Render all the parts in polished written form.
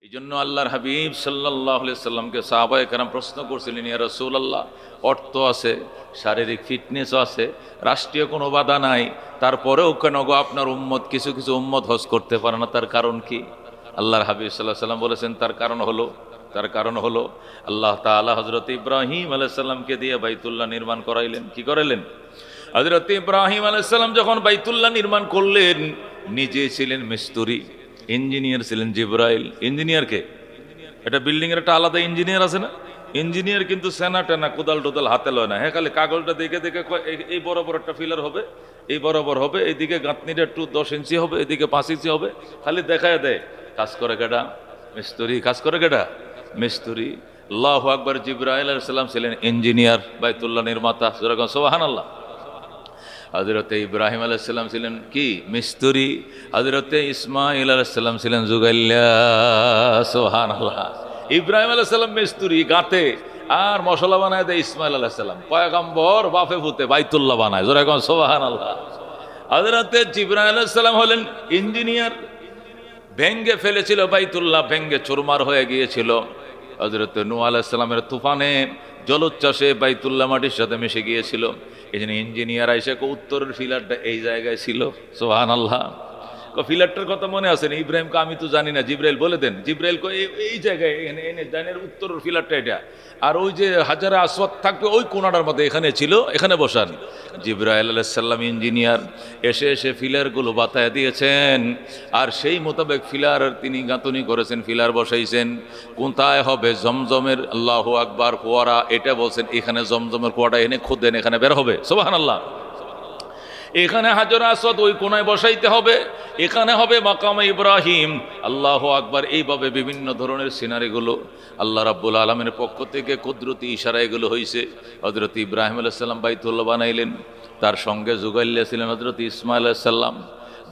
এই জন্য আল্লাহর হাবিব সাল্লাল্লাহু আলাইহি সাল্লামকে সাহাবায়ে কেরাম প্রশ্ন করছিলেন, ইয়া রাসূলুল্লাহ, অর্থ আছে, শারীরিক ফিটনেসও আছে, রাষ্ট্রীয় কোনো বাধা নাই, তারপরেও কেন গো আপনার উম্মত কিছু কিছু উম্মত হজ করতে পারে না, তার কারণ কি? আল্লাহর হাবিব সাল্লাল্লাহু আলাইহি সাল্লাম বলেছেন, তার কারণ হলো আল্লাহ তাআলা হযরত ইব্রাহিম আলাইহিস সালামকে দিয়ে বাইতুল্লাহ নির্মাণ করাইলেন। কি করাইলেন? হযরত ইব্রাহিম আলাইহিস সালাম যখন বাইতুল্লাহ নির্মাণ করলেন, নিজে ছিলেন মিস্ত্রি, ইঞ্জিনিয়ার ছিলেন জিবরাইল। ইঞ্জিনিয়ারকে, এটা বিল্ডিং এর একটা আলাদা ইঞ্জিনিয়ার আছে না? ইঞ্জিনিয়ার কিন্তু সেনা টেনা কোদাল টোদাল হাতে লয় না, হ্যাঁ, খালি কাগজটা দেখে দেখে এই বরাবর একটা ফিলার হবে, এই বরাবর হবে, এইদিকে গাঁথনিটা একটু 10 ইঞ্চি হবে, এদিকে 5 ইঞ্চি হবে, খালি দেখায় দেয়। কাজ করে কেডা? মিস্ত্রি। কাজ করে কেডা? মিস্ত্রি। আল্লাহু আকবার। জিবরাইল আলাইহিস সালাম ছিলেন ইঞ্জিনিয়ার, বাইতুল্লাহ নির্মাতা। সুবহানাল্লাহ। হযরতে ইব্রাহিম আলাইহিস সালাম ছিলেন কি? মিস্ত্রি। হযরতে ইসমাঈল আলাইহিস সালাম ছিলেন জুগাইল্লা। সুবহানাল্লাহ। ইব্রাহিম আলাইহিস সালাম মিস্ত্রি, গাঁথে, আর মশলা বানায় দেয় ইসমাঈল আলাইহিস সালাম। পয়গম্বর বাপে ভূতে বাইতুল্লাহ বানায়। জোরে কোন সুবহানাল্লাহ। হযরতে জিবরাইল আলাইহিস সালাম হলেন ইঞ্জিনিয়ার, ভেঙ্গে ফেলেছিল বাইতুল্লাহ, ভেঙ্গে চুরমার হয়ে গিয়েছিল। হযরত নূহ আলাইহিস সালামের তুফানে জলোচ্ছ্বাসে বাইতুল্লাহ মাটির সাথে মিশে গিয়েছিল। এই জন্য ইঞ্জিনিয়ার আইসা উত্তরের ফিলারটা এই জায়গায় ছিল। সুবহানাল্লাহ। ফিলারটার কথা মনে আছে না? ইব্রাহিমকে আমি তো জানি না, জিব্রাইল বলে দেন। জিব্রাইল এই জায়গায় এনে জানেন উত্তরের ফিলারটা এটা, আর ওই যে হাজারে আসওয়াদ থাকবে ওই কোনাটার মধ্যে এখানে ছিল, এখানে বসান। জিব্রাইল আলাইহিস সালাম ইঞ্জিনিয়ার এসে এসে ফিলারগুলো বাতায় দিয়েছেন, আর সেই মোতাবেক ফিলার তিনি গাঁথনি করেছেন, ফিলার বসাইছেন। কোথায় হবে জমজমের আল্লাহু আকবার ফোয়ারা, এটা বলছেন, এখানে জমজমের ফোয়ারা এনে খুদেন, এখানে বের হবে। সুবহানাল্লাহ। এখানে হাজর আসওয়াদ ওই কোনায় বসাইতে হবে, এখানে হবে মাকামে ইব্রাহিম। আল্লাহু আকবার। এইভাবে বিভিন্ন ধরনের সিনারিগুলো আল্লাহ রাব্বুল আলামিনের পক্ষ থেকে কুদরতি ইশারা এগুলো হয়েছে। হযরত ইব্রাহিম আলাইহিস সালাম বাইতুল্লাহ বানাইলেন, তার সঙ্গে যুগাইল্লা ছিলেন হযরত ইসমাঈল আলাইহিস সালাম।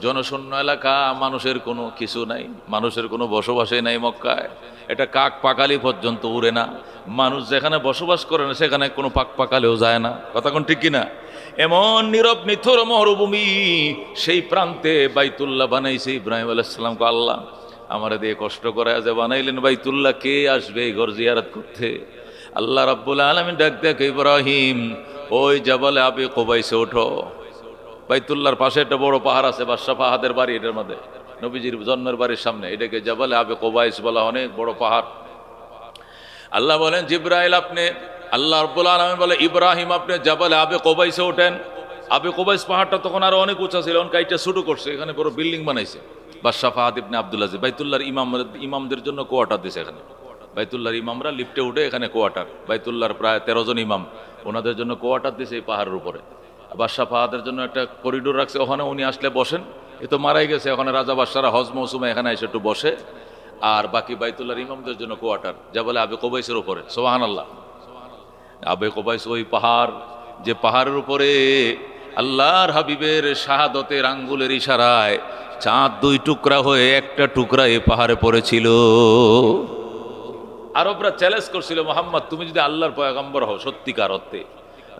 জনশূন্য এলাকা, মানুষের কোনো কিছু নাই, মানুষের কোনো বসবাসই নাই মক্কায়। এটা কাক পাকালি পর্যন্ত উড়ে না, মানুষ যেখানে বসবাস করে না সেখানে কোনো পাক পাকালেও যায় না। কথা কোন ঠিক কিনা? এমন নীরব নিথর মরুভূমি, সেই প্রান্তে বাইতুল্লাহ বানাইছে ইব্রাহিম আলাইহিস সালামকে আল্লাহ। আমার দিয়ে কষ্ট করে আজ বানাইলেন বাইতুল্লাহ, কে আসবে এই ঘর জিয়ারত করতে? আল্লাহ রাব্বুল আলামিন ডাক দেখ, ইব্রাহিম ওই জাবালে আবি কুবাইসে ওঠো। বাইতুল্লাহর পাশে একটা বড় পাহাড় আছে, বাদশাহ ফাহাদের বাড়ি, এটার মধ্যে নবীজির জন্মের বাড়ির সামনে, এটাকে জাবালে আবি কুবাইস বলা, অনেক বড় পাহাড়। আল্লাহ বলেন, জিব্রাইল আপনি, আল্লাহ রাব্বুল আলামিন বলে, ইব্রাহিম আপনি জাবালে আবি কুবাইসে ওঠেন। আবি কুবাইস পাহাড়টা তখন আরো অনেক উঁচা ছিল, কাইটা শুরু করছে, এখানে বড় বিল্ডিং বানাইছে বাদশাহ ফাহাদ ইবনে আব্দুল আজিজ। বাইতুল্লাহর ইমামদের জন্য কোয়ার্টার দিছে এখানে। বাইতুল্লাহর ইমামরা লিফটে উঠে এখানে কোয়ার্টার, বাইতুল্লাহর প্রায় 13 জন ইমাম, ওনাদের জন্য কোয়ার্টার দিছে এই পাহাড়ের উপরে। বাদশাহ ফাহাদের জন্য একটা করিডোর রাখছে, ওখানে উনি আসলে বসেন। এ তো মারাই গেছে, ওখানে রাজা বাদশারা হজ মৌসুমে এখানে এসে একটু বসে। আর বাকি বাইতুল্লাহর ইমামদের জন্য কোয়ার্টার, যা বলে আবি কুবাইসের উপরে। সুবহানাল্লাহ। আবি কুবাইস ওই পাহাড়, যে পাহাড়ের উপরে আল্লাহর হাবিবের শাহাদতের আঙ্গুলের ইশারায় চাঁদ 2 টুকরা হয়ে একটা টুকরা এই পাহাড়ে পড়েছিল। আরবরা চ্যালেঞ্জ করছিল, মোহাম্মদ তুমি যদি আল্লাহর পয়গম্বর হও, সত্যিকার অর্থে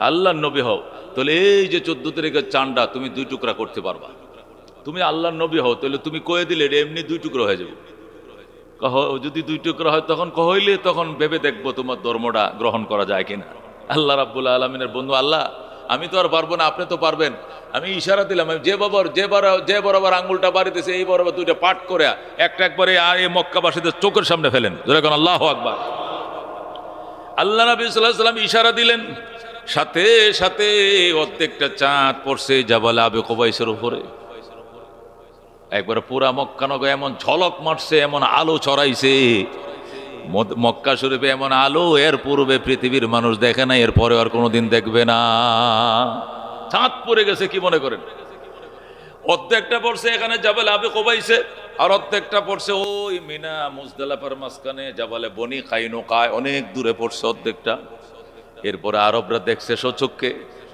আল্লাহর নবী হও, তাহলে এই যে 14 তারিখের চাঁদটা তুমি 2 টুকরা করতে পারবা। তুমি আল্লাহর নবী হও, তাহলে তুমি কয়ে দিলে এমনি 2 টুকরা হয়ে যাবে। কহ যদি 2 টুকরা হয় তখন কহইলে তখন ভেবে দেখবো তোমার ধর্মটা গ্রহণ করা যায় কিনা। আল্লাহ রাব্বুল আলামিনের বন্ধু, আল্লাহ আমি তো আর পারবো না, আপনি তো পারবেন। আমি ইশারা দিলাম, যে বরাবর আঙ্গুলটা বাড়িতেছে এই বরাবর 2টা পাট করে একটা একবারে আর এই মক্কাবাসীদের চোখের সামনে ফেলেন। যখন আল্লাহু আকবার। আল্লাহ নবী সাল্লাল্লাহু আলাইহি ওয়াসাল্লাম ইশারা দিলেন, সাথে সাথে অর্ধেকটা চাঁদ পড়ছে জাবাল আবি কুবাইসের উপরে। একবার পুরা মক্কা নগর এমন ঝলক মারছে, এমন আলো ছড়াইছে মক্কা শরীফে, এমন আলো এর পূর্বে পৃথিবীর মানুষ দেখে না, এর পরে আর কোনোদিন দেখবে না। চাঁদ পড়ে গেছে, কি মনে করেন? অর্ধেকটা পড়ছে এখানে জাবাল আবি কুবাইসে, আর অর্ধেকটা পড়ছে ওই মিনা মুজদালিফার মাঝখানে জাবালে বনি কাইনুকায়, অনেক দূরে পড়ছে অর্ধেকটা। এরপরে আরবরা দেখছে সচক্ষে,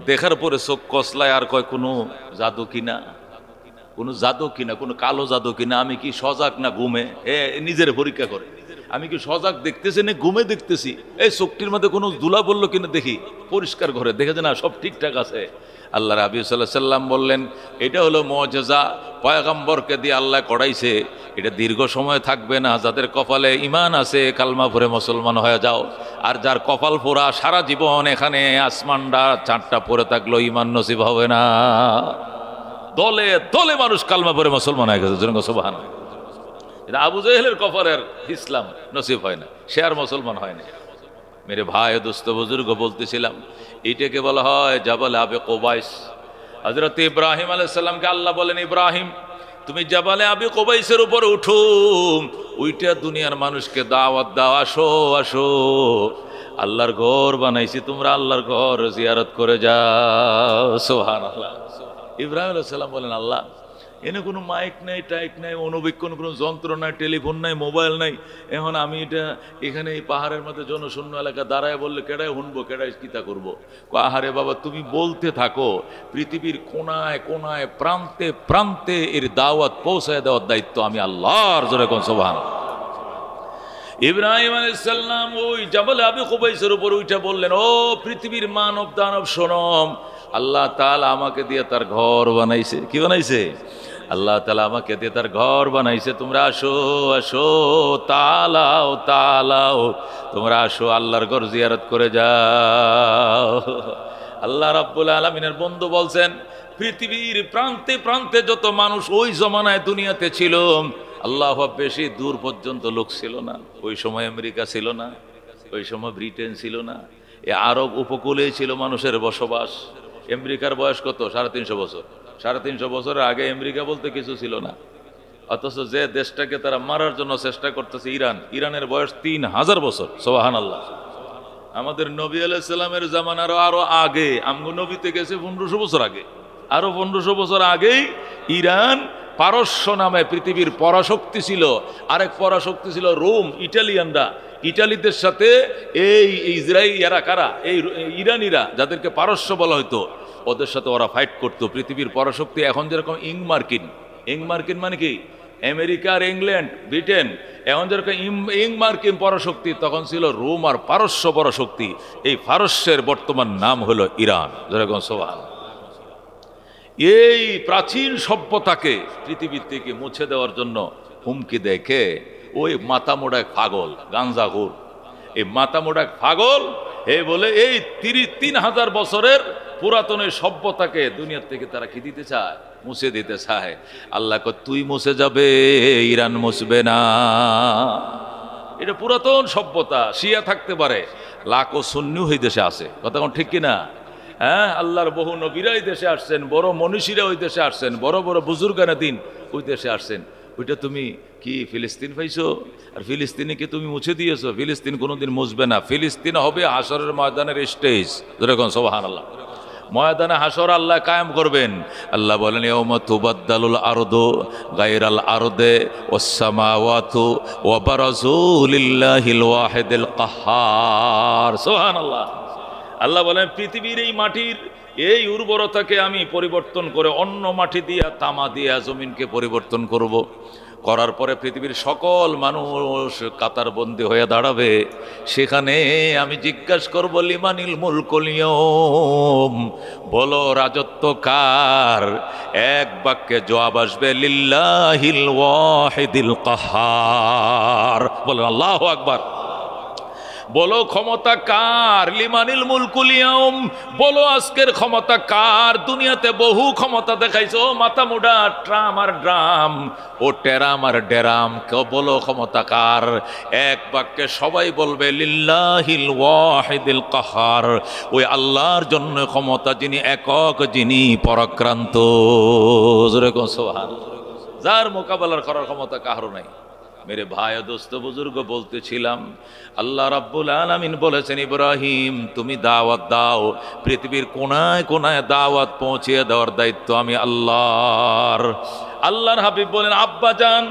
দেখার পরে চোখ কসলায় আর কয়, কোনো জাদু কিনা, কোনো জাদু কিনা, কোনো কালো জাদু কিনা, আমি কি সজাগ না ঘুমে? নিজের পরীক্ষা করে, আমি কি সজাগ দেখতেছি না ঘুমে দেখতেছি? এই চোখটির মধ্যে কোনো ধুলা বললো কিনা দেখি, পরিষ্কার ঘরে দেখে যে না সব ঠিকঠাক আছে। আল্লাহ রাবী সাল্লাল্লাহু আলাইহি সাল্লাম বললেন, এটা হলো মুআজিজা, পয়গম্বরকে দিয়ে আল্লাহ করাইছে, এটা দীর্ঘ সময় থাকবে না। যাদের কপালে ঈমান আছে কালমা পড়ে মুসলমান হয়ে যাও, আর যার কপাল পোড়া সারা জীবন এখানে আসমানটা চারটা পড়ে থাকলো ঈমান নসিব হবে না। দলে দলে মানুষ কালমা পড়ে মুসলমান হয়ে গেছে, সুবহানাল্লাহ। এটা আবু জেহেলের কপালের ইসলাম নসিব হয় না, সে আর মুসলমান হয় না। মেরে ভাই দোস্ত বুজুর্গ বলতেছিলাম, এইটাকে বলা হয় জাবাল আবে কোবাইস। হযরত ইব্রাহিম আলাইহিস সালামকে আল্লাহ বলেন, ইব্রাহিম তুমি জাবালে আবে কোবাইসের উপর উঠো, ওইটা দুনিয়ার মানুষকে দাওয়াত দাও, আসো আসো আল্লাহর ঘর বানাইছি, তোমরা আল্লাহর ঘর জিয়ারত করে যাও। সুবহানাল্লাহ। ইব্রাহিম আলাইহিস সালাম বলেন, আল্লাহ এনে কোনো মাইক নাই, টাইক নাই, অনুবীক্ষণ কোনো যন্ত্র নাই, টেলিফোন নাই, মোবাইল নাই, এখন আমি এটা এখানে এই পাহাড়ের মধ্যে জনশূন্য এলাকা দাঁড়ায় বললে কেডায় শুনবো, কেডায় কিতা করবো? আহারে বাবা, তুমি বলতে থাকো, পৃথিবীর কোনায় কোনায় প্রান্তে প্রান্তে এর দাওয়াত পৌঁছায় দেওয়ার দায়িত্ব আমি আল্লাহর। জোরে কোন সুবহানাল্লাহ। ইব্রাহিম আলাইহিস সালাম ওই জাবাল আবি কুবাইসের উপর উঠে বললেন, ও পৃথিবীর মানব দানব শোনম, আল্লাহ তাআলা আমাকে দিয়ে তার ঘর বানাইছে। কি বানাইছে? আল্লাহ তাআলা আমাকে দিয়ে তার ঘর বানাইছে, তোমরা আসো আসো, তালাও তালাও, তোমরা আসো আল্লাহর ঘর জিয়ারত করে যাও। আল্লাহ রাব্বুল আলামিনের বন্ধু বলছেন, পৃথিবীর প্রান্তে প্রান্তে যত মানুষ ওই জমানায় দুনিয়াতে ছিল, আল্লাহ বেশি দূর পর্যন্ত লোক ছিল না। ওই সময় আমেরিকা ছিল না, ওই সময় ব্রিটেন ছিল না, এ আরব উপকূলেই ছিল মানুষের বসবাস। আমেরিকার বয়স কত? 350 বছর। 350 বছরের আগে আমেরিকা বলতে কিছু ছিল না। অথচ যে দেশটাকে তারা মারার জন্য চেষ্টা করতেছে ইরান, ইরানের বয়স 3000 বছর। সুবহানাল্লাহ। আমাদের নবী আলাইহিস সালামের জামানারও আরো আগে, আমগো নবীতে গেছে 1500 বছর আগে, আরো 1500 বছর আগেই ইরান পারস্য নামে পৃথিবীর পরাশক্তি ছিল। আরেক পরাশক্তি ছিল রোম, ইটালিয়ানরা। ইটালিদের সাথে এই ইসরায়েল, এরা কারা? এই ইরানিরা, যাদেরকে পারস্য বলা হইতো, ওদের সাথে ওরা ফাইট করতো। পৃথিবীর পরাশক্তি এখন যেরকম ইং মার্কিন, ইং মার্কিন মানে কি? আমেরিকা আর ইংল্যান্ড, ব্রিটেন, এখন যেরকম ইং মার্কিন পরাশক্তি, তখন ছিল রোম আর পারস্য পরাশক্তি। এই পারস্যের বর্তমান নাম হলো ইরান। যেরকম সুবহানাল্লাহ। এই প্রাচীন সভ্যতাকে পৃথিবীর থেকে মুছে দেওয়ার জন্য হুমকি দেখে ওই মাথামোড়া এক পাগল, গাঞ্জাখোর, এই মাথামোড়া এক পাগল বলে এই 3000 বছরের পুরাতন সভ্যতাকে দুনিয়ার থেকে তারা কি দিতে চায়? মুছে দিতে চায়। আল্লাহ কয়, তুই মুছে যাবে, ইরান মুছবে না। এটা পুরাতন সভ্যতা, শিয়া থাকতে পারে, লাখো সুন্নি ওই দেশে আছে। কথা কোন ঠিক কিনা? হ্যাঁ, আল্লাহর বহু নবীরা ওই দেশে আসছেন, বড় মনীষীরা ওই দেশে আসছেন, বড় বড় বুজুর্গানে দিন ওই দেশে আসছেন। ওইটা তুমি কি ফিলিস্তিন পাইছো? আর ফিলিস্তিনে কি তুমি মুছে দিয়েছো? ফিলিস্তিন কোনোদিন মুছবে না। ফিলিস্তিন হবে হাসরের ময়দানের স্টেজ। যেরকম সুবহানাল্লাহ। ময়দানে হাসর আল্লাহ কায়েম করবেন। আল্লাহ বলেন, ইয়াউমা তুবাদদালুল আরদু গায়রাল আরদে ওয়াস সামাওয়াতু ওয়া বারাজু লিল্লাহিল ওয়াহিদিল কাহ্হার। সুবহানাল্লাহ। আল্লাহ বলেন, পৃথিবীর এই মাটির এই উর্বরতাকে আমি পরিবর্তন করে অন্য মাটি দিয়া, তামা দিয়া জমিনকে পরিবর্তন করব। করার পরে পৃথিবীর সকল মানুষ কাতারবন্দি হয়ে দাঁড়াবে। সেখানে আমি জিজ্ঞাসা করব, লিমানিল মুলকুল ইয়াউম, বলো রাজত্ব কার? এক বাক্যে জবাব আসবে, লিল্লাহিল ওয়াহিদিল কাহ্হার। বলেন আল্লাহু আকবার। বলো ক্ষমতা কার? লিমানিল মুলকুল ইয়াউম, বলো আজকের ক্ষমতা কার? দুনিয়াতে বহু ক্ষমতা দেখাইছো, মাথা মুডা ট্রাম আর ড্রাম, ও টেরাম আর ডেরাম, কেউ বলো ক্ষমতা কার? এক বাক্যে সবাই বলবে, লিল্লাহিল ওয়াহিদিল কাহ্হার, ওই আল্লাহর জন্য ক্ষমতা, যিনি একক, যিনি পরাক্রান্ত। জোরে কোন সুবহানাল্লাহ। যার মোকাবেলা করার ক্ষমতা কারো নাই। মেরে ভাই দোস্ত বুজুর্গ বলতেছিলাম, আল্লাহ রাব্বুল আলামিন বলেছেন, ইব্রাহিম তুমি দাওয়াত দাও, পৃথিবীর কোনায় কোনায় দাওয়াত পৌঁছিয়ে দেওয়ার দায়িত্ব আমি আল্লাহর। আল্লাহর হাবিব বলেন, আব্বা জান,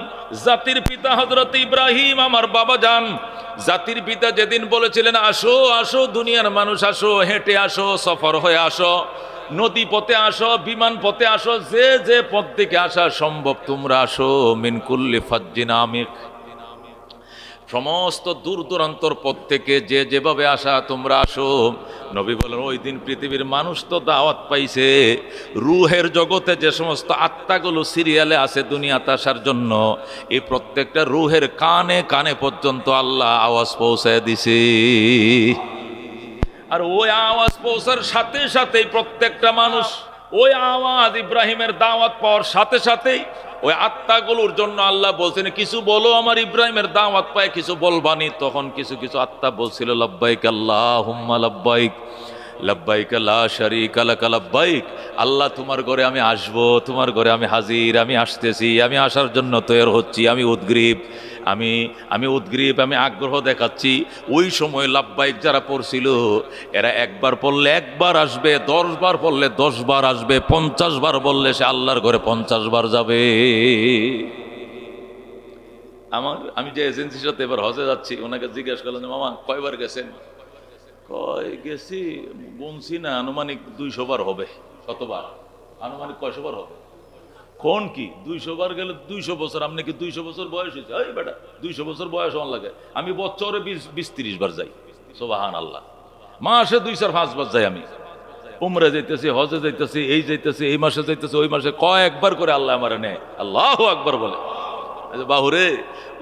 জাতির পিতা হযরত ইব্রাহিম আমার বাবা জান, জাতির পিতা যেদিন বলেছিলেন, আসো আসো দুনিয়ার মানুষ আসো, হেঁটে আসো, সফর হয়ে আসো, নদী পথে আসো, বিমান পথে আসো, যে যে পথ থেকে আসা সম্ভব তোমরা আসো, মিন কুল্লি ফাজ্জিন আমিক, সমস্ত দূর দূরান্তর পথ থেকে যে যেভাবে আসা তোমরা আসো। নবী বলেন ওই দিন পৃথিবীর মানুষ তো দাওয়াত পাইছে, রুহের জগতে যে সমস্ত আত্মাগুলো সিরিয়ালে আছে দুনিয়াতে আসার জন্য, এই প্রত্যেকটা রুহের কানে কানে পর্যন্ত আল্লাহ আওয়াজ পৌঁছায় দিছে। আর ওই আওয়াজ পৌঁছার সাথে সাথেই প্রত্যেকটা মানুষ ওই আওয়াজ ইব্রাহিমের দাওয়াত পাওয়ার সাথে সাথেই ওই আত্মাগুলোর জন্য আল্লাহ বলছেন কিছু বলো আমার ইব্রাহিমের দাওয়াত পায় কিছু বলবানি। তখন কিছু কিছু আত্মা বলছিল লব্বাইক আল্লাহুম্মা লব্বাইক লব্বাইক লা শারীকা লাক লব্বাইক। আল্লাহ তোমার ঘরে আমি আসব, তোমার ঘরে আমি হাজির, আমি আসতেছি, আমি আসার জন্য তৈরি হচ্ছি, আমি উদ্গ্রীব, আমি উদ্গ্রীব, আমি আগ্রহ দেখাচ্ছি। ওই সময় লাব্বাইক যারা পড়ছিল এরা একবার পড়লে একবার আসবে, 10 বার পড়লে 10 বার আসবে, 50 বার বললে সে আল্লাহর ঘরে 50 বার যাবে। আমি যে এজেন্সির সাথে এবার হজে যাচ্ছি ওনাকে জিজ্ঞেস করলাম মামা কয়বার গেছেন? কয় গেছি গুনছি না, আনুমানিক 200 বার হবে। শতবার আনুমানিক কয়শো বার হবে? কোন কি 200 বার গেলে 200 বছর। আপনি কি 200 বছর বয়স হয়েছে? এই বেটা 200 বছর বয়স হওয়ার লাগে। আমি বছরে 20-30 বার যাই। সুবহানাল্লাহ। মাসে 2-4-5 বার যাই। আমি উমরা যাইতেছি, হজে যাইতেছি, এই যাইতেছি, এই মাসে যাইতেছি, ওই মাসে কয়েকবার করে আল্লাহ আমার নেয়। আল্লাহু আকবার বলে। বাহুরে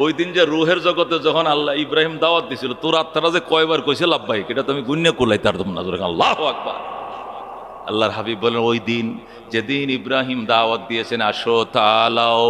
ওই দিন যে রুহের জগতে যখন আল্লাহ ইব্রাহিম দাওয়াত দিছিল, তোর আত্মারা যে কয়বার কইছে লাব্বাইক, এটা তো আমি গুণ্য কুলাই তার তোমরা। আল্লাহু আকবার। আল্লাহর হাবিব বলেন ওই দিন যেদিন ইব্রাহিম দাওয়াত দিয়েছেন আসো তালাও,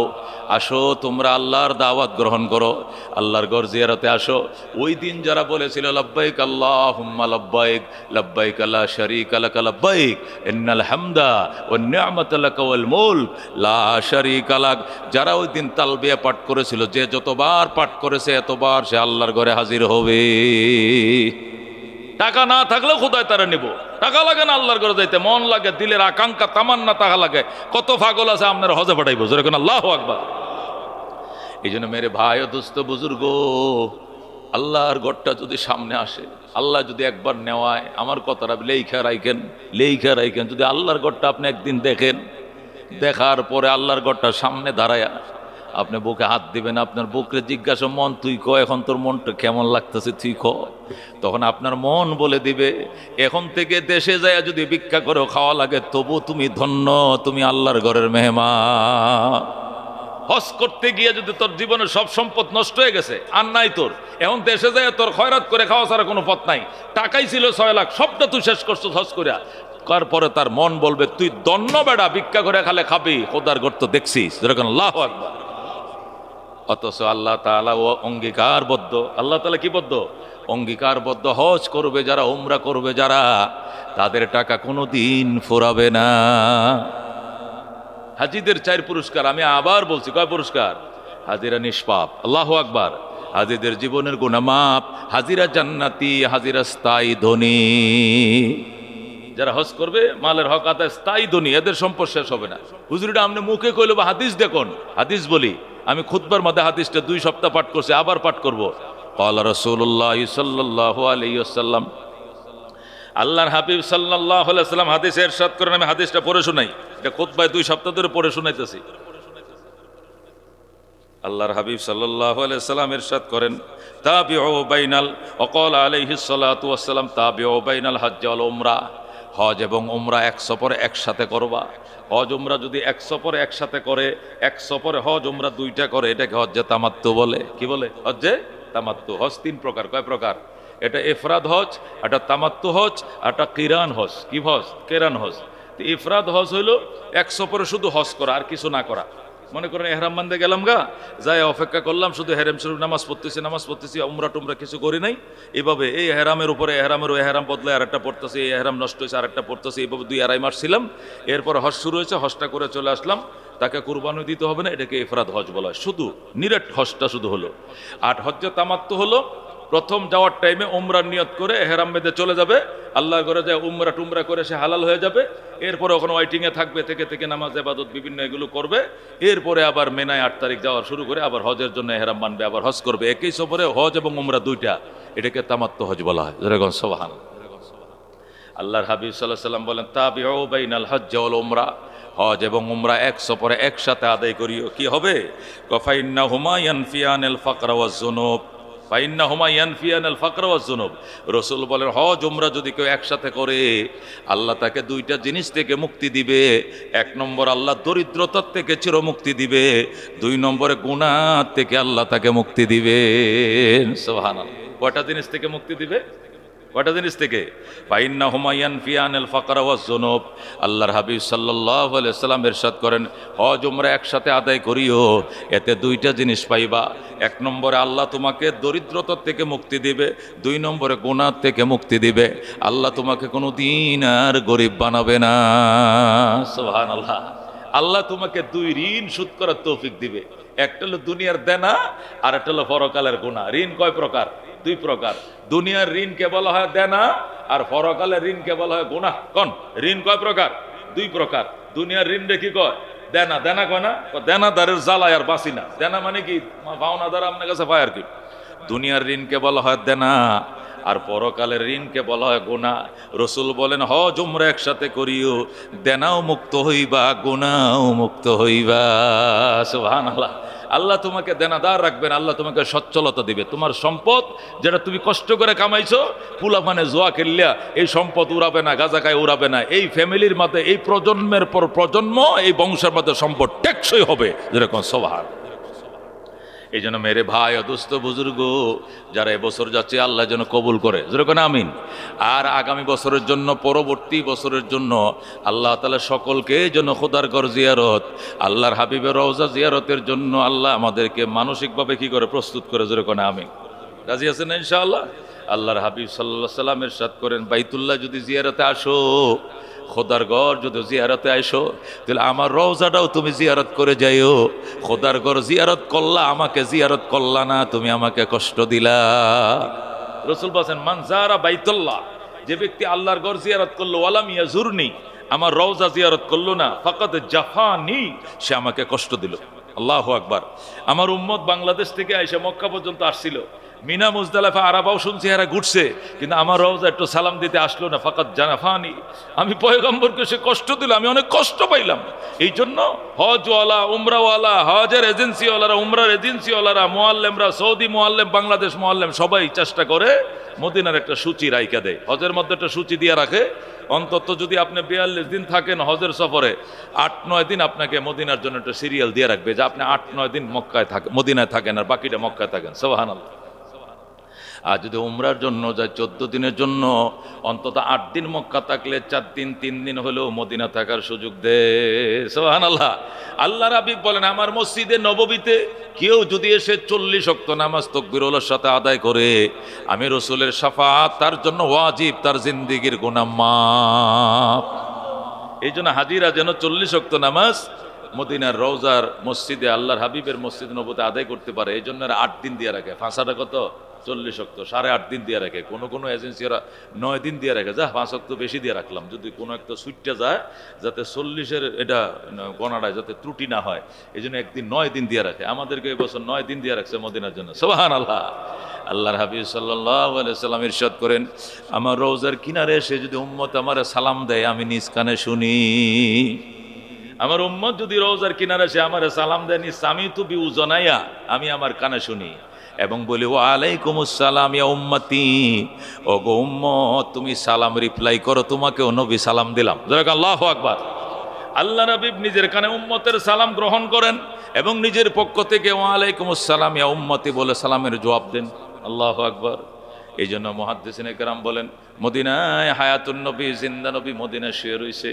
আসো তোমরা আল্লাহর দাওয়াত গ্রহণ করো, আল্লাহর ঘর জিয়ারতে আসো। ওই দিন যারা বলেছিল লব্বাইক আল্লাহুম্মা লব্বাইক লব্বাইক লা শারীকা লাক লব্বাইক ইন্নাল হামদা ওয়ান নি'মাতা লাক ওয়াল মুলক লা শারীকা লাক, যারা ওই দিন তালবিয়া পাঠ করেছিল, যে যতবার পাঠ করেছে এতবার সে আল্লাহর ঘরে হাজির হবে। টাকা না থাকলেও খোদায় তারা নিব। টাকা লাগে না আল্লাহর ঘরে যাইতে, মন লাগে, দিলের আকাঙ্ক্ষা তামান্না টাকা লাগে। কত পাগল আছে আপনার হজে পাঠাইবো, যেরকম আল্লাহু আকবার। এই জন্য মেরে ভাই ও দোস্ত বুজুর্গ, আল্লাহর ঘরটা যদি সামনে আসে, আল্লাহ যদি একবার নেওয়ায়, আমার কথাটা লেইখা রাইখেন। যদি আল্লাহর ঘরটা আপনি একদিন দেখেন, দেখার পরে আল্লাহর ঘরটা সামনে দাঁড়ায়া আপনি বুকে হাত দিবেন, আপনার বুকে জিজ্ঞাসা মন তুই ক এখন তোর মনটা কেমন লাগতেছে তুই ক, তখন আপনার মন বলে দিবে এখন থেকে দেশে যায় যদি ভিক্ষা করেও খাওয়া লাগে তবু তুমি ধন্য, তুমি আল্লাহর ঘরের মেহমান। হজ করতে গিয়ে যদি তোর জীবনের সব সম্পদ নষ্ট হয়ে গেছে আর নাই তোর, এখন দেশে যায় তোর খয়রাত করে খাওয়া ছাড়া কোনো পথ নাই, টাকাই ছিল 6 লাখ, সবটা তুই শেষ করছো হজ করে, তারপরে তার মন বলবে তুই দন্য বেড়া, ভিক্ষা করে খালে খাবি, খোদার ঘর তো দেখছিস, যেরকম আল্লাহু আকবার। অথচ আল্লাহ তাআলা ও অঙ্গীকারবদ্ধ, আল্লাহ তাআলা কি বদ্ধ? অঙ্গীকারবদ্ধ। হজ করবে যারা, উমরা করবে যারা, তাদের টাকা কোনো দিন ফুরাবে না। হাজিদের 4 পুরস্কার, আমি আবার বলছি, কয় পুরস্কার? হাজিরা নিষ্পাপ, আল্লাহু আকবার, হাজিদের জীবনের গুনাহ মাফ, হাজিরা জান্নাতি, হাজিরা স্থায়ী ধনী। যারা হজ করবে মালের হক আদায়, স্থায়ী ধনী, এদের সম্পদ শেষ হবে না। হুজুরিটা আপনি মুখে কইলো বা হাদিস দেখুন, হাদিস বলি, আমি খুতবার মধ্যে হাদিসটা 2 সপ্তাহ পাঠ করছি, আবার পাঠ করব। ক্বালা রাসূলুল্লাহ সাল্লাল্লাহু আলাইহি ওয়াসাল্লাম, আল্লাহর হাবিব সাল্লাল্লাহু আলাইহি ওয়াসাল্লাম হাদিসে ইরশাদ করেন, আমি হাদিসটা পড়ে শোনাই, এটা খুতবায় 2 সপ্তাহ ধরে পড়ে শোনাইতেছি। আল্লাহর হাবিব সাল্লাল্লাহু আলাইহি ওয়াসাল্লাম ইরশাদ করেন, তাবিউ বাইনাল, ওয়াকাল আলাইহিস সালাতু ওয়াস সালাম, তাবিউ বাইনাল হজ্জ ওয়াল উমরা, হজ এবং উমরা এক সফরে একসাথে করবা। হজ উমরা যদি এক সফরে একসাথে করে, এক সফরে হজ উমরা 2টা করে, এটাকে হজ্জে তামাত্তু বলে। কি বলে? হজ্জে তামাত্তু। হজ 3 প্রকার। কয় প্রকার? এটা ইফরাদ হজ, এটা তামাত্তু হজ, এটা কিরান হজ। কি হজ? কিরান হজ। তো ইফরাদ হজ হইল এক সফরে শুধু হজ করা, আর কিছু না করা। মনে করেন এহরাম বান্ধে গেলাম গা, যাই অপেক্ষা করলাম, শুধু হেরেম শরীফ নামাজ পড়তেছি, উমরা টুমরা কিছু করি নাই। এইভাবে এই এহরামের উপরে এহরামের এহরাম বদলে আরেকটা পড়তেছি, এই এহরাম নষ্ট হয়েছে আরেকটা পড়তেছি, এইভাবে 2-2.5 মাস ছিলাম। এরপর হজ শুরু হয়েছে, হজটা করে চলে আসলাম, তাকে কুরবানি দিতে হবে না, এটাকে ইফরাদ হজ বলা হয়। শুধু নিরেট হজটা শুধু হলো। আর হজ্জে তামাত্তু হলো প্রথম যাওয়ার টাইমে উমরার নিয়ত করে এহরাম বেঁধে চলে যাবে, আল্লাহর ঘরে যায় উমরা টুমরা করে সে হালাল হয়ে যাবে। এরপরে ওখানে ওয়াইটিংয়ে থাকবে, থেকে নামাজ ইবাদত বিভিন্ন এগুলো করবে। এরপরে আবার মেনায় 8 তারিখ যাওয়ার শুরু করে আবার হজের জন্য এহরাম বানবে, আবার হজ করবে। একই সফরে হজ এবং উমরা 2টা, এটাকে তামাত্তু হজ বলা হয়। যেরকম সুবহান। আল্লাহর হাবিব সাল্লাল্লাহু আলাইহি ওয়াসাল্লাম বলেন, তাবিউ বাইনাল হজ্জ ওয়াল উমরা, হজ এবং উমরা এক সফরে একসাথে আদায় করিও। কি হবে? ফাইন্নাহুমা ইয়ানফিয়ানিল ফাকরা ওয়াজ যুনুব, ফাইন্নাহুমা ইয়ানফিয়ানাল ফাকর ওয়াজ যুনুব। রাসূল বলেন হজ উমরা যদি কেউ একসাথে করে আল্লাহ তাকে দুইটা জিনিস থেকে মুক্তি দিবে। এক নম্বর আল্লাহ দরিদ্রতার থেকে চিরমুক্তি দিবে, দুই নম্বরে গুনাহ থেকে আল্লাহ তাকে মুক্তি দিবে। সুবহানাল্লাহ। কয়টা জিনিস থেকে মুক্তি দিবে? কয়টা জিনিস থেকে? ফাইন্নাহুমা ইয়ানফিয়ানাল ফাকর ওয়াজ যুনুব। আল্লাহর হাবিব সাল্লাল্লাহু আলাইহি সাল্লাম ইরশাদ করেন হজ উমরা একসাথে আদায় করিও, এতে দুইটা জিনিস পাইবা। এক নম্বরে আল্লাহ তোমাকে দরিদ্রতার থেকে মুক্তি দিবে, দুই নম্বরে গুনাহ থেকে মুক্তি দিবে। আল্লাহ তোমাকে কোনো দিন আর গরিব বানাবে না। সুবহানাল্লাহ। আল্লাহ তোমাকে দুই ঋণ শোধ করার তৌফিক দিবে। একটা হলো দুনিয়ার দেনা, আর একটা হলো পরকালের গুনাহ। ঋণ কয় প্রকার? দুই প্রকার। দুনিয়ার ঋণকে বলা হয় দেনা, আর পরকালের ঋণকে বলা হয় গুনাহ। কোন ঋণ কয় প্রকার? দুই প্রকার। দুনিয়ার ঋণ রে কি কয়? দেনা। দেনা কয় না? দেনাদারের জ্বালায় আর বাঁচি না। দেনা মানে কি? পাওনাদার আপনার কাছে পায় আর কি। দুনিয়ার ঋণকে বলা হয় দেনা, আর পরকালের ঋণকে বলা হয় গুনাহ। রাসূল বলেন হজ উমরা একসাথে করিও, দেনাও মুক্ত হইবা, গুনাহও মুক্ত হইবা। সুবহানাল্লাহ। আল্লাহ তোমাকে দেনাদার রাখবেন, আল্লাহ তোমাকে সচ্ছলতা দিবে। তোমার সম্পদ যেটা তুমি কষ্ট করে কামাইছো, পুলা মানে জোয়া খেললিয়া এই সম্পদ উড়াবে না, গাঁজা খায় উড়াবে না। এই ফ্যামিলির মধ্যে এই প্রজন্মের পর প্রজন্ম এই বংশের মধ্যে সম্পদ টেকসই হবে, যেরকম সুবহান। এই জন্য মেরে ভাই ও দোস্ত বুজুর্গ যারা এবছর যাচ্ছে আল্লাহ যেন কবুল করে, যেরকম আমিন। আর আগামী বছরের জন্য, পরবর্তী বছরের জন্য আল্লাহ তাআলা সকলকে যেন খোদার ঘর জিয়ারত, আল্লাহর হাবিবের রওজা জিয়ারতের জন্য আল্লাহ আমাদেরকে মানসিকভাবে কি করে প্রস্তুত করে, যেরকম আমিন। রাজি আছেন না ইনশাআল্লাহ? আল্লাহর হাবিব সাল্লাল্লাহু আলাইহি সাল্লাম ইরশাদ করেন বাইতুল্লাহ যদি জিয়ারতে আসো, খোদার ঘর যদি জিয়ারতে আইসো, তাহলে আমার রওজাটাও তুমি জিয়ারত করে যাইও। খোদার ঘর জিয়ারত করলা, আমাকে জিয়ারত করলা না, তুমি আমাকে কষ্ট দিলা। রাসূল বলেন মান যারা বাইতুল্লাহ, যে ব্যক্তি আল্লাহর ঘর জিয়ারত করলো, ওয়ালাম ইয়াজুরনি, আমার রওজা জিয়ারত করলো না, ফাকাদ জাফানি, সে আমাকে কষ্ট দিল। আল্লাহু আকবার। আমার উম্মত বাংলাদেশ থেকে আইসা মক্কা পর্যন্ত আসছিল, মিনা মুজদালিফা আরাবাও শুনছি এরা ঘুরছে, কিন্তু আমার রওজা একটু সালাম দিতে আসলো না। ফাকাত জানাফানি, আমি পয়গম্বরকে সে কষ্ট দিল, আমি অনেক কষ্ট পাইলাম। এই জন্য হজওয়ালা, উমরাওয়ালা, হজের এজেন্সিওয়ালারা, উমরার এজেন্সিওয়ালারা, মোয়াল্লেমরা, সৌদি মোয়াল্লেম, বাংলাদেশ মোয়াল্লেম সবাই চেষ্টা করে মদিনার একটা সূচি রাইখা দেয়। হজের মধ্যে একটা সূচি দিয়ে রাখে, অন্তত যদি আপনি 42 দিন থাকেন হজের সফরে, 8-9 দিন আপনাকে মদিনার জন্য একটা সিরিয়াল দিয়ে রাখবে যে আপনি 8-9 দিন মক্কায় থাকেন, মদিনায় থাকেন, আর বাকিটা মক্কায় থাকেন। সুবহানাল্লাহ। আর যদি উমরার জন্য যায় 14 দিনের জন্য, অন্তত 8 দিন মক্কা থাকলে 4 দিন 3 দিন হলেও মদিনা থাকার সুযোগ দে। সুবহানাল্লাহ। আল্লাহর হাবিব বলেন আমার মসজিদে নববীতে কেউ যদি এসে 40 ওয়াক্ত নামাজ তাকবীরুল্লাহর সাথে আদায় করে, আমি রাসূলের শাফাআত তার জন্য ওয়াজিব, তার জিন্দেগীর গুনাহ মাফ। এই জন্য হাজিরা যেন 40 ওয়াক্ত নামাজ মদিনার রওজার মসজিদে, আল্লাহর হাবিবের মসজিদ নববীতে আদায় করতে পারে। এই জন্য 8 দিন দিয়ে রাখে। ফাঁসাটা কত? 40 ওয়াক্ত, 8.5 দিন দিয়ে রাখে। কোনো এজেন্সি ওরা 9 দিন দিয়ে রাখে। যা 5 ওয়াক্ত বেশি দিয়ে রাখলাম, যদি কোনো একটা সুইটটা যায় যাতে 40-এর এটা গণাটায় যাতে ত্রুটি না হয়, এই জন্য একদিন 9 দিন দিয়ে রাখে। আমাদেরকে এই বছর 9 দিন দিয়ে রাখছে মদিনার জন্য। সুবহানাল্লাহ। আল্লাহর হাবিব সাল্লাল্লাহু আলাইহি সাল্লাম ইরশাদ করেন আমার রওজার কিনারে এসে যদি উম্মত আমারে সালাম দেয়, আমি নিজ কানে শুনি। আমার উম্মত যদি রওজার কিনারে এসে আমারে সালাম দেয়, সামিতু বিউজনাইয়া, আমি আমার কানে শুনি এবং বলি ওয়া আলাইকুমুস সালাম ইয়া উম্মতি, ও গো উম্মত তুমি সালাম রিপ্লাই করো, তোমাকেও নবী সালাম দিলাম। যারা আল্লাহু আকবার। আল্লাহ নবী নিজের কানে উম্মতের সালাম গ্রহণ করেন এবং নিজের পক্ষ থেকে ওয়া আলাইকুমুস সালাম ইয়া উম্মতি বলে সালামের জবাব দেন। আল্লাহু আকবার। এই জন্য মুহাদ্দিসিনে কেরাম বলেন মদিনায় হায়াতুন নবী, জিন্দা নবী মদিনায় শুয়ে রয়েছে।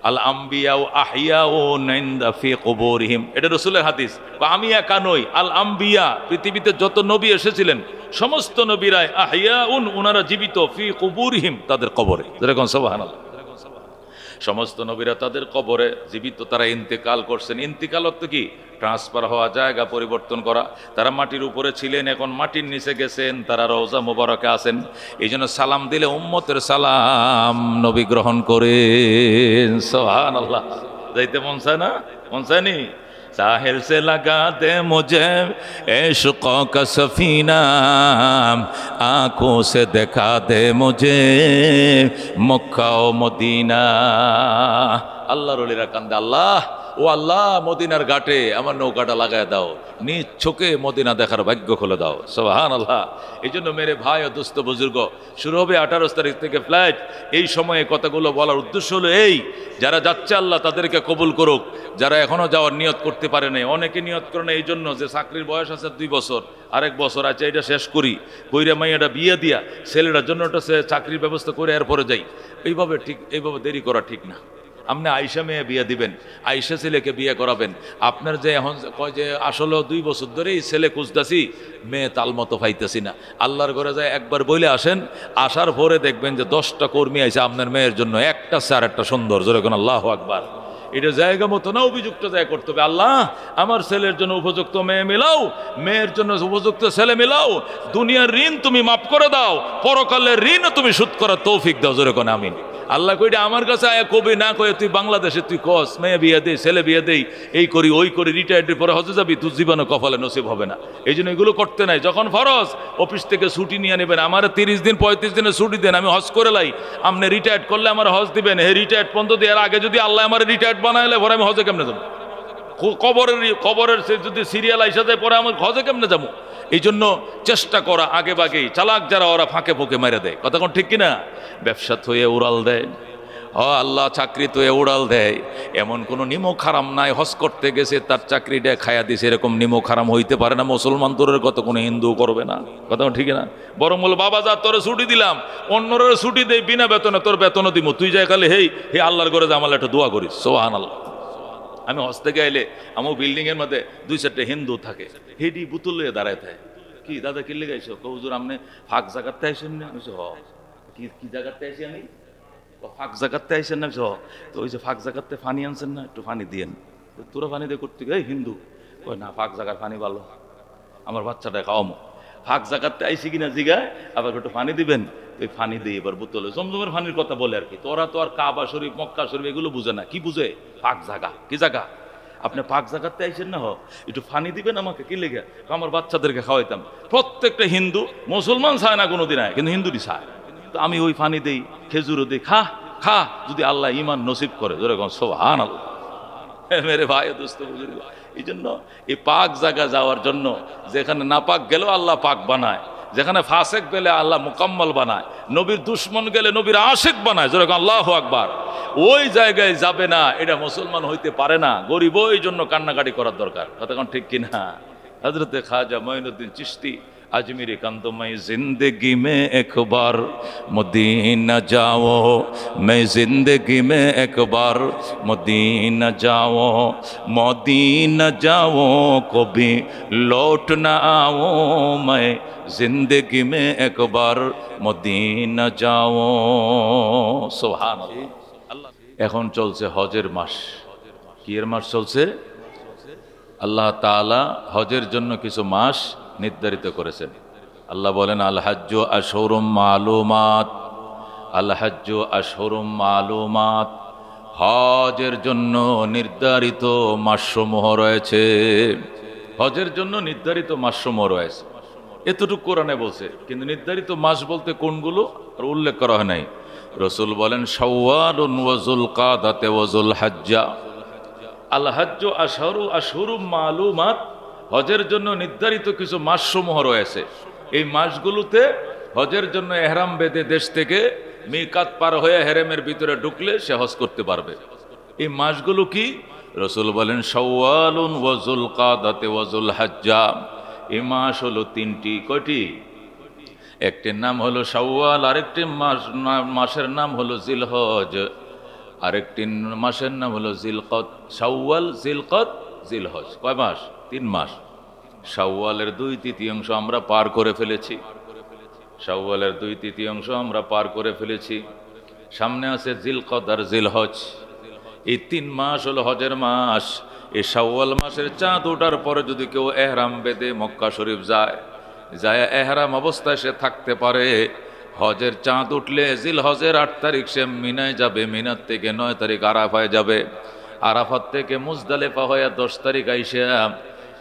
আল আম্বিয়াউ আহিয়াউন ইনদা ফি কুবুরিহিম, এটা রাসূলের হাদিস। আমি একা নই, আল আম্বিয়া, পৃথিবীতে যত নবী এসেছিলেন সমস্ত নবীরাই আহিয়াউন, ওনারা জীবিত, ফি কুবুরিহিম, তাদের কবরে। যেরকম সুবহানাল্লাহ। সমস্ত নবীরা তাদের কবরে জীবিত, তারা ইন্তেকাল করছেন। ইন্তেকাল অর্থ কি? ট্রান্সফার হওয়া, জায়গা পরিবর্তন করা। তারা মাটির উপরে ছিলেন, এখন মাটির নিচে গেছেন, তারা রওজা মুবারকে আছেন। এই জন্য সালাম দিলে উম্মতের সালাম নবী গ্রহণ করেন। সুবহানাল্লাহ। যাইতে মন চায় না? মন চায়নি? साहिल से लगा दे मुझे इश्क़ों का सफीना, आँखों से दिखा दे मुझे मक्का ও মদিনা। আল্লাহর ওলিরা কান্দে, আল্লাহ ও আল্লাহ মদিনার ঘাটে আমার নৌকাটা লাগায় দাও, নিজ চোখে মদিনা দেখার ভাগ্য খুলে দাও। সুবহানাল্লাহ। এই জন্য মেরে ভাই ও দোস্ত বুজুর্গ, শুরু হবে 18 তারিখ থেকে ফ্লাইট। এই সময়ে কথাগুলো বলার উদ্দেশ্য হলো এই, যারা যাচ্ছে আল্লাহ তাদেরকে কবুল করুক, যারা এখনো যাওয়ার নিয়ত করতে পারে নাই, অনেকে নিয়ত করে না এই জন্য যে চাকরির বয়স আছে 2 বছর, আরেক বছর আছে, এটা শেষ করি, কইরা মাইয়াটা বিয়ে দিয়া ছেলেটার জন্য ওটা সে চাকরির ব্যবস্থা করে এরপরে যাই, এইভাবে দেরি করা ঠিক না। আপনি আয়েশা মেয়ে বিয়ে দিবেন, আয়েশা ছেলেকে বিয়ে করাবেন, আপনার যে এখন কয় যে আসলে 2 বছর ধরেই ছেলে খুঁজতেছি, মেয়ে তাল মতো পাইতেছি না, আল্লাহর ঘরে যায় একবার বলে আসেন, আসার পরে দেখবেন যে 10টা কর্মী আছে আপনার মেয়ের জন্য, একটা স্যার একটা সুন্দর, যেরকম আল্লাহু আকবার। এটা জায়গা মতো না, উপযুক্ত জায়গা করতে হবে। আল্লাহ আমার ছেলের জন্য উপযুক্ত মেয়ে মিলাও, মেয়ের জন্য উপযুক্ত ছেলে মিলাও, দুনিয়ার ঋণ তুমি মাফ করে দাও, পরকালের ঋণও তুমি শোধ করার তৌফিক দাও, যেরকম আমিন। আল্লাহ কইটা আমার কাছে আয়া কবি না কয়ে তুই বাংলাদেশে তুই কস মেয়ে বিয়ে দেই, ছেলে বিয়ে দেই, এই করি ওই করি, রিটায়ার্ডের পরে হজে যাবি, তুই জীবনে কপালে নসিব হবে না। এই জন্য এগুলো করতে নাই। যখন ফরজ অফিস থেকে ছুটি নিয়ে নেবেন, আমার 30 দিন 35 দিনের ছুটি দেন, আমি হজ করে লাই, আপনি রিটায়ার্ড করলে আমার হজ দিবেন, হে রিটায়ার্ড পর্যন্ত দেওয়ার আগে যদি আল্লাহ আমার রিটায়ার্ড বানাইলে পরে আমি হজে কেমনে যাবো? কবরের যদি সিরিয়াল আইসা যায় পরে আমার হজে কেমনে যাবো? এই জন্য চেষ্টা করা আগে বাগেই, চালাক যারা ওরা ফাঁকে ফোঁকে মেরে দেয়, কথা কোন ঠিক কিনা? ব্যবসা থয়ে উড়াল দেয়, আল্লাহ চাকরি তো উড়াল দেয়, এমন কোনো নিমক হারাম নাই। হজ করতে গেছে তার চাকরিটা খায়া দিছে, এরকম নিমক হারাম হইতে পারে না। মুসলমান তোরের কত কোনো হিন্দু করবে না, কথা ঠিক না? বরং বলো বাবা যা তোরে ছুটি দিলাম, অন্যরা ছুটি দেই বিনা বেতনে, তোর বেতনও দিব, তুই যাই খালি হে আল্লাহর ঘরে যা, আমার একটা দোয়া করিস, সুবহানাল্লাহ। আমি হজ থেকে আইলে আমার বিল্ডিং এর মধ্যে 2-4টা হিন্দু থাকে, হেডি বুতুল লয়ে দাঁড়ায় থাকে, কি দাদা কি লেগে আইসো? হুজুর আপনি ফাঁক জায়গাতে আইসেন না? কি জায়গাতে আইসি আমি? ফাঁক জায়গাতে আইসেন না? তো ওই যে ফাঁক জায়গাতে পানি আনছেন না, একটু পানি দিয়েন। তোরা পানি দিয়ে করতে এই হিন্দু কই না, ফাঁক জায়গার পানি ভালো, আমার বাচ্চাটা খাওয়ামো। ফাঁক জায়গাতে আইসি কিনা জিগায়, আবার একটু পানি দিবেন, ওই পানি দিয়ে এবার বোতলে জমজমের পানির কথা বলে আর কি। তোরা তো আর কাবা শরীফ মক্কা শরীফ এগুলো বুঝে না, কি বুঝে? ফাঁক জায়গা, কি জায়গা? আপনি ফাঁক জায়গাতে আইসেন না, একটু পানি দিবেন আমাকে, কি লেগে? আমার বাচ্চাদেরকে খাওয়াইতাম। প্রত্যেকটা হিন্দু, মুসলমান চায় না কোনোদিন, কিন্তু হিন্দুরই চায়। তো আমি ওই পানি দেই, খেজুরও দিই, খা খা, যদি আল্লাহ ইমান নসিব করে, যেরকম সুবহানাল্লাহ। মেরে ভাই দোস্ত বুঝলি, এই জন্য এই পাক জায়গা যাওয়ার জন্য, যেখানে না পাক গেলেও আল্লাহ পাক বানায়, যেখানে ফাসেক গেলে আল্লাহ মুকাম্মল বানায়, নবীর দুশ্মন গেলে নবীর আশিক বানায়, যেরকম আল্লাহু আকবার। ওই জায়গায় যাবে না, এটা মুসলমান হইতে পারে না। গরিব ওই জন্য কান্নাকাটি করার দরকার, কতক্ষণ ঠিক কিনা? হযরতে খাজা মঈনুদ্দিন চিশতি अजमेरी कंदो मैं जिंदगी में एक बार मदीना जाओ, मैं जिंदगी में एक बार मदीना जाओ, मदीना जाओ कभी लौट ना आओ, मैं जिंदगी में एक बार मदीना जाओ। सुभान अल्लाह। এখন চলছে হজের মাস। কি এর মাস চলছে? আল্লাহ তাআলা হজের জন্য কিছু মাস নির্ধারিত করেছেন। আল্লাহ বলেন আল হাজ্জু আশহুরুম মালুমাত, আল হাজ্জু আশহুরুম মালুমাত, হজের জন্য নির্ধারিত মাসসমূহ রয়েছে। হজের জন্য নির্ধারিত মাসসমূহ রয়েছে, এতটুকু কোরআনে বলছে, কিন্তু নির্ধারিত মাস বলতে কোনগুলো আর উল্লেখ করা হয় নাই। রাসূল বলেন শাওয়ালুন ওয়া যুলকাদাতে ওয়া যুলহাজ্জা। আল হাজ্জু আশহুরুম মালুমাত, হজের জন্য নির্ধারিত কিছু মাসসমূহ রয়েছে। এই মাসগুলোতে হজের জন্য এহরাম বেঁধে দেশ থেকে মিকাত পার হয়ে হেরেমের ভিতরে ঢুকলে সে হজ করতে পারবে। এই মাসগুলো কি? রাসূল বলেন শাওয়ালুন ওয়া যুলকাদাতে ওয়া যুলহাজ্জা। এই মাস হলো 3টি। কয়টি? একটির নাম হলো শাওয়াল, আরেকটি মাসের নাম হলো জিলহজ, আরেকটি মাসের নাম হলো জিলকদ। শাওয়াল, জিলকদ, জিলহজ, কয় মাস? 3 মাস। শাওয়ালের 2/3 আমরা পার করে ফেলেছি, শাওয়ালের 2/3 আমরা পার করে ফেলেছি। সামনে আছে জিলকদ আর জিলহজ। এই 3 মাস হলো হজের মাস। এই শাওয়াল মাসের চাঁদ ওঠার পরে যদি কেউ এহরাম বেঁধে মক্কা শরীফ যায়, যায় এহরাম অবস্থায় সে থাকতে পারে। হজের চাঁদ উঠলে জিলহজের 8 তারিখ সে মিনায় যাবে, মিনার থেকে 9 তারিখ আরাফায় যাবে, আরাফাত থেকে মুজদালিফা হয়ে 10 তারিখ আইসা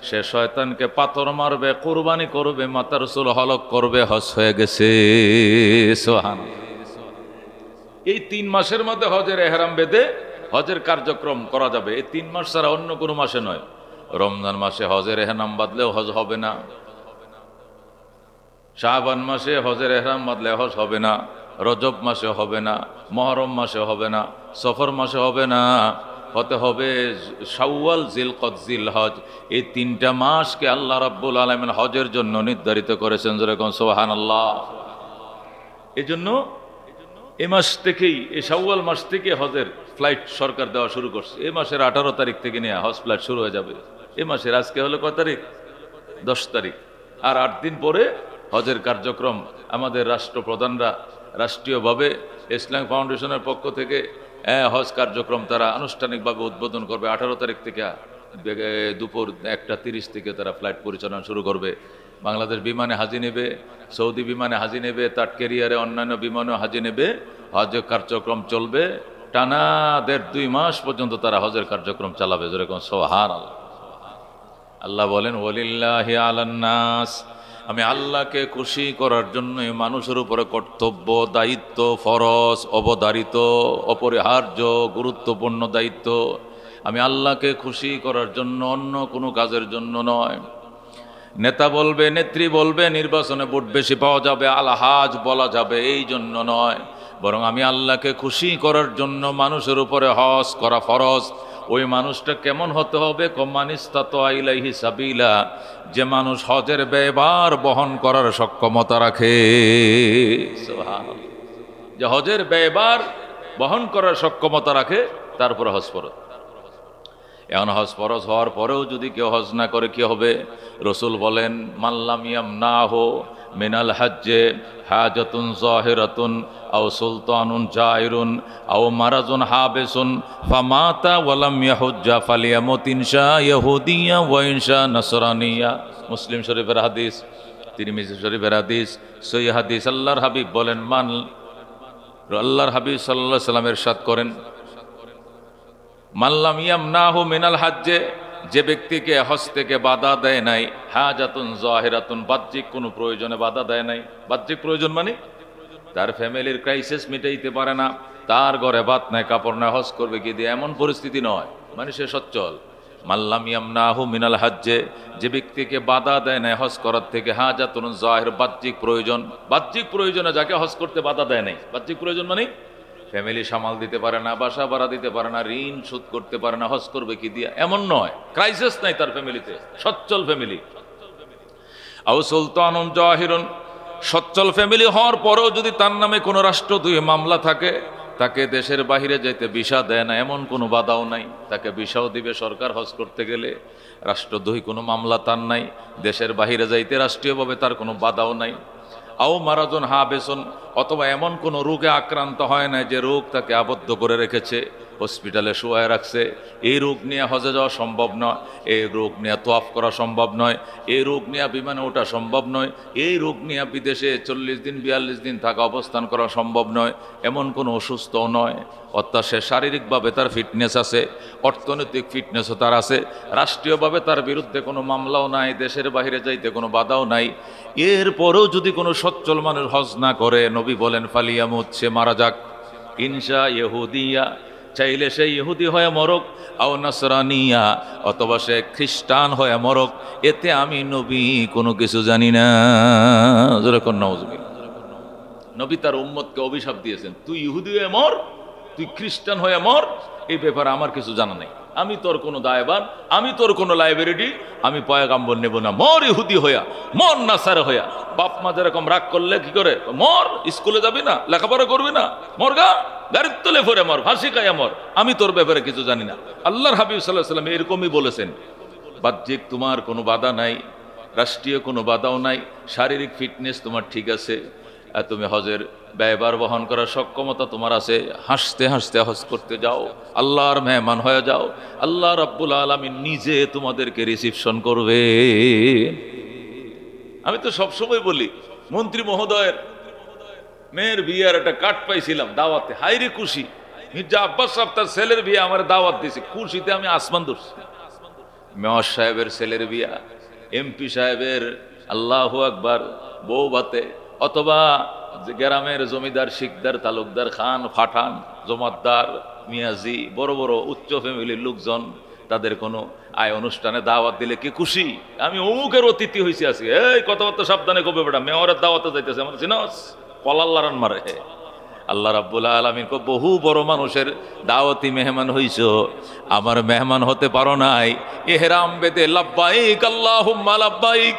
সে শয়তানকে পাথর মারবে, কুরবানি করবে, মাথার চুল হলক করবে, হজ হয়ে গেছে। সুবহানাল্লাহ। এই 3 মাসের মধ্যে হজের এহরাম বেঁধে হজের কার্যক্রম করা যাবে এই 3 মাস ছাড়া অন্য কোনো মাসে নয়। রমজান মাসে হজের এহরাম বাঁধলেও হজ হবে না, শাবান মাসে হজের এহরাম বাঁধলে হজ হবে না, রজব মাসে হবে না, মহরম মাসে হবে না, সফর মাসে হবে না, হতে হবে শাওয়াল, জিলকদ, জিলহজ। এই 3টা মাসকে আল্লাহ রাব্বুল আলামিন হজের জন্য নির্ধারিত করেছেন। যেরকম সুবহানাল্লাহ। এই জন্য এই মাস থেকেই, এই শাওয়াল মাস থেকে হজের ফ্লাইট সরকার দেওয়া শুরু করছে। এই মাসের 18 তারিখ থেকে নিয়ে হজ ফ্লাইট শুরু হয়ে যাবে। এই মাসের আজকে হলো কয় তারিখ? 10 তারিখ। আর 8 দিন পরে হজের কার্যক্রম আমাদের রাষ্ট্রপ্রধানরা রাষ্ট্রীয়ভাবে ইসলামিক ফাউন্ডেশনের পক্ষ থেকে হজ কার্যক্রম তারা আনুষ্ঠানিকভাবে উদ্বোধন করবে। 18 তারিখ থেকে দুপুর 1:30 থেকে তারা ফ্লাইট পরিচালনা শুরু করবে। বাংলাদেশ বিমানে হাজি নেবে, সৌদি বিমানে হাজি নেবে, তার ক্যারিয়ারে অন্যান্য বিমানেও হাজি নেবে। হজের কার্যক্রম চলবে টানা 1.5-2 মাস পর্যন্ত তারা হজের কার্যক্রম চালাবে। যেরকম সুবহানাল্লাহ। আল্লাহ বলেন ওয়ালিল্লাহি আলান নাস, আমি আল্লাহকে খুশি করার জন্য মানুষের উপরে কর্তব্য, দায়িত্ব, ফরজ, অবধারিত, অপরিহার্য, গুরুত্বপূর্ণ দায়িত্ব। আমি আল্লাহকে খুশি করার জন্য, অন্য কোনো কাজের জন্য নয়। নেতা বলবে, নেত্রী বলবে, নির্বাচনে ভোট বেশি পাওয়া যাবে, আলহাজ বলা যাবে, এই জন্য নয়। বরং আমি আল্লাহকে খুশি করার জন্য মানুষের উপরে হজ করা ফরজ। ওই মানুষটা কেমন হতে হবে? কমানিস্তাতা ইলাইহি সাবিলা, যে মানুষ হজের ব্যয়ভার বহন করার সক্ষমতা রাখে। সুবহানাল্লাহ। যে হজের ব্যয়ভার বহন করার সক্ষমতা রাখে, তারপরে হজ ফরজ। এখন হজ ফরজ হওয়ার পরেও যদি কেউ হজ না করে কি হবে? রসুল বলেন মাল্লাম ইয়ামনাহু মিনাল হজ্জে হাজাতুন যাহিরাতুন আও সুলতানুন জাইরুন আও মারাজুন হাবিসুন ফামাতা ওয়ালাম ইয়াহুজ্জা ফালিয়ামুত ইনশা ইহুদিয়া ওয়া ইনশা নাসরানিয়া। মুসলিম শরীফের হাদিস, তিরমিজি শরীফের হাদিস, সহিহ হাদিস। আল্লাহর হাবিব বলেন আল্লাহর হাবিব সাল্লাল্লাহু আলাইহি ওয়াসাল্লাম ইরশাদ করেন মাল্লাম ইয়ামনাহু মিনাল হজ্জে, যে ব্যক্তিকে হজ থেকে বাধা দেয় নাই, হাজাতুন যাহিরাতুন, বাহ্যিক কোনো প্রয়োজনে বাধা দেয় নাই। বাহ্যিক প্রয়োজন মানে তার ফ্যামিলির ক্রাইসিস মিটাইতে পারে না, তার ঘরে ভাত নাই, কাপড় নাই, হজ করবে কি দিয়ে, এমন পরিস্থিতি নয়, মানে সে সচ্ছল। মাল্লাম ইয়ামনাহু মিনাল হজ্জে, যে ব্যক্তিকে বাধা দেয় নাই হজ করার থেকে, হাজাতুন যাহির, বাহ্যিক প্রয়োজন। বাহ্যিক প্রয়োজনে যাকে হজ করতে বাধা দেয় নাই, বাহ্যিক প্রয়োজন মানে ফ্যামিলি সামাল দিতে পারে না, বাসা ভাড়া দিতে পারে না, ঋণ শোধ করতে পারে না, হজ করবে কি দিয়া, এমন নয়। ক্রাইসিস নাই তার ফ্যামিলিতে, সচ্ছল ফ্যামিলি। আও সুলতানুন জাহিরুন, সচ্ছল ফ্যামিলি হওয়ার পরেও যদি তার নামে কোনো রাষ্ট্রদ্রোহী মামলা থাকে, তাকে দেশের বাহিরে যেতে ভিসা দেয় না, এমন কোনো বাধাও নাই। তাকে ভিসাও দিবে সরকার হজ করতে গেলে, রাষ্ট্রদ্রোহী কোনো মামলা তার নাই, দেশের বাহিরে যাইতে রাষ্ট্রীয়ভাবে তার কোনো বাধাও নাই। আও মারাজুন হাবেসুন, অথবা এমন কোনো রোগে আক্রান্ত হয় না যে রোগ তাকে আবদ্ধ করে রেখেছে, হসপিটালে শোয়ায় রাখছে। এই রোগ নিয়ে হজে যাওয়া সম্ভব নয়, এই রোগ নিয়ে তোয়াফ করা সম্ভব নয়, এই রোগ নিয়ে বিমানে ওঠা সম্ভব নয়, এই রোগ নিয়ে বিদেশে 40 দিন 42 দিন থাকা অবস্থান করা সম্ভব নয়, এমন কোনো অসুস্থও নয়। অর্থাৎ সে শারীরিকভাবে তার ফিটনেস আছে, অর্থনৈতিক ফিটনেসও তার আছে, রাষ্ট্রীয়ভাবে তার বিরুদ্ধে কোনো মামলাও নাই, দেশের বাইরে যাইতে কোনো বাধাও নাই। এরপরেও যদি কোনো সচ্ছল মানুষ হজ না করে, নবী বলেন ফালিয়ামুত, সে মারা যাক। ইনশা ইহুদিয়া, চাইলে সে ইহুদি হয়ে মরক, আও নাসরানিয়া, অথবা সে খ্রিস্টান হয়ে মরক, এতে আমি নবী কোনো কিছু জানি না। যেরকম নাউজুবিল্লাহ, নবী তার উম্মতকে অভিশাপ দিয়েছেন, তুই ইহুদি হয়ে মর, তুই খ্রিস্টান হয়ে মর, এই ব্যাপারে আমার কিছু জানা নেই, আমি তোর কোনো দায়বান, আমি তোর কোনো লাইব্রেরি, আমি পয়গাম্বর নেব না। মর ইহুদি হইয়া, মর নাসারা হইয়া। বাপ মা যেরকম রাগ করলে কি করে, মর, স্কুলে যাবি না, লেখাপড়া করবি না, মরগা, গাড়ির তলে ফেরে মর, ফাঁসি খাইয়া মর, আমি তোর ব্যাপারে কিছু জানি না। আল্লাহর হাবিব সাল্লাল্লাহু আলাইহি ওয়াসাল্লাম এরকমই বলেছেন। বাহ্যিক তোমার কোনো বাধা নাই, রাষ্ট্রীয় কোনো বাধাও নাই, শারীরিক ফিটনেস তোমার ঠিক আছে, তুমি হজের ব্যয়ভার বহন করার সক্ষমতা তোমার আছে, হাসতে হাসতে হজ করতে যাও, আল্লাহর মেহমান হয়ে যাও, আল্লাহ রাব্বুল আলামিন নিজে তোমাদেরকে রিসিপশন করবে। আমি তো সবসময় বলি, মন্ত্রী মহোদয়ের মেয়ের বিয়ের একটা কার্ড পাইছিলাম দাওয়াতে, হাইরে খুশি। মির্জা আব্বাস সাহেব তার ছেলের বিয়ে আমার দাওয়াত দিয়েছে, খুশিতে আমি আসমান ধরছি। মেয়র সাহেবের ছেলের বিয়া, এমপি সাহেবের আল্লাহু আকবার বউ ভাতে, অথবা গ্রামের জমিদার, শিকদার, তালুকদার, খান, ফাঠান, জমাদ্দার, মিয়াজি, বড় বড় উচ্চ ফ্যামিলির লোকজন, তাদের কোনো আয় অনুষ্ঠানে দাওয়াত দিলে কি খুশি, আমি অমুকের অতিথি হয়েছি আছি, এই কথাবার্তা সাবধানে কবে বেটা, মেয়রের দাওয়াতে যাইতেছে, আমার চিনস কলাল্লারান মারে। আল্লাহ রাব্বুল আলামিন কো বহু বড় মানুষের দাওয়াতি মেহমান হইছো, আমার মেহমান হতে পারো নাই। ইহরাম বেদে লাব্বাইক আল্লাহুম্মা লাব্বাইক,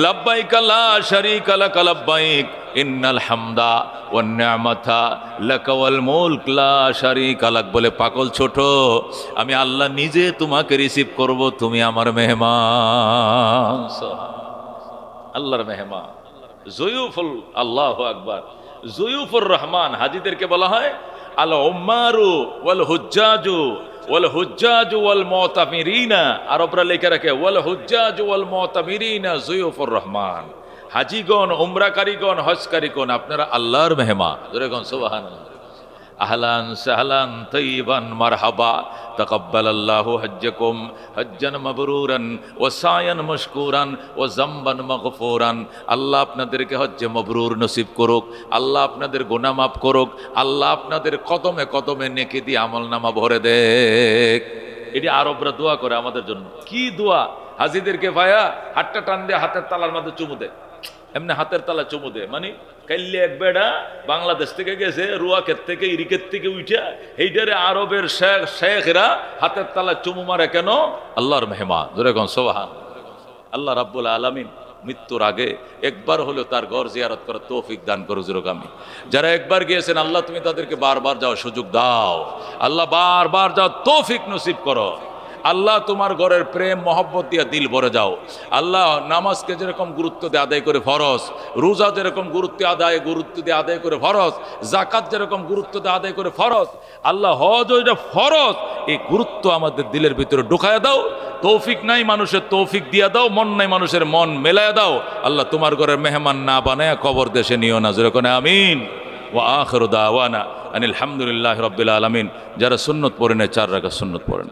লাব্বাইক লা শারীকা লাক লাব্বাইক, ইন্নাল হামদা ওয়ান নি'মাতা লাকা ওয়াল মুলক লা শারীকা লাক বলে পাগল ছোট, আমি আল্লাহ নিজে তোমাকে রিসিভ করব, তুমি আমার মেহমান। আল্লাহর মেহমান, জয়ুফুল, আল্লাহু আকবার, জয়ুফুর রহমান। হাজিদেরকে বলা হয় আল উম্মারু ওয়াল হুজ্জাজু, ওয়াল হুজ্জাজু ওয়াল মুতামিরিনা, আরবরা লেখা রাখে ওয়াল হুজ্জাজু ওয়াল মুতামিরিনা জয়ুফুর রহমান। হাজিগণ, উমরাকারীগণ, হজকারীগণ, আপনারা আল্লাহর মেহমান। জোরে কোন সুবহানাল্লাহ। আহলান সাহলান তৈবান মারহাবা, তাকাব্বালাল্লাহু হজ্জাকুম হজ্জান মাবরুরান ওয়া সায়ান মাশকুরান ওয়া যামবান মাগফুরান। আল্লাহ আপনাদেরকে হজ্জে মাবরুর নসিব করুক, আল্লাহ আপনাদের গুনাহ মাফ করুক, আল্লাহ আপনাদের কদমে কদমে নেকি দিয়ে আমলনামা ভরে দেখ। এটি আরবরা দোয়া করে আমাদের জন্য। কি দোয়া! হাজিদেরকে ভাইয়া হাতটা টান দিয়ে হাতের তালার মধ্যে চুমু দেয়, এমনি হাতের তালা চুমু দেয়। মানে কাইলে এক বেড়া বাংলাদেশ থেকে গেছে, রুয়াকের থেকে, ইরিকের থেকে উঠা, এইটারে আরবের শেখরা হাতের তালা চুমু মারে কেন? আল্লাহর মেহমান। জোরে কোন সুবহান। আল্লাহ রাব্বুল আলামিন মৃত্যুর আগে একবার হলেও তার ঘর জিয়ারত করার তৌফিক দান করো। জোরকামি যারা একবার গিয়েছেন, আল্লাহ তুমি তাদেরকে বারবার যাওয়ার সুযোগ দাও, আল্লাহ বারবার যাও তৌফিক নসিব করো। আল্লাহ তোমার ঘরের প্রেম মহব্বত দিয়ে দিল ভরে যাও। আল্লাহ নামাজকে যেরকম গুরুত্ব দিয়ে আদায় করে ফরজ, রোজা যেরকম গুরুত্ব দিয়ে আদায় করে ফরজ, জাকাত যেরকম গুরুত্ব দিয়ে আদায় করে ফরজ, আল্লাহ হজ ওইটা ফরজ, এই গুরুত্ব আমাদের দিলের ভিতরে ঢুকায়া দাও। তৌফিক নাই মানুষের, তৌফিক দিয়া দাও। মন নাই মানুষের, মন মেলায়া দাও। আল্লাহ তোমার ঘরের মেহমান না বানায়া কবর দেশে নিও না। যেরকম আমিন। ওয়া আখিরু দাওয়ানা আনিল হামদুলিল্লাহি রাব্বিল আলামিন। যারা সুন্নত পড়েন 4 রাকাত সুন্নত পড়েন।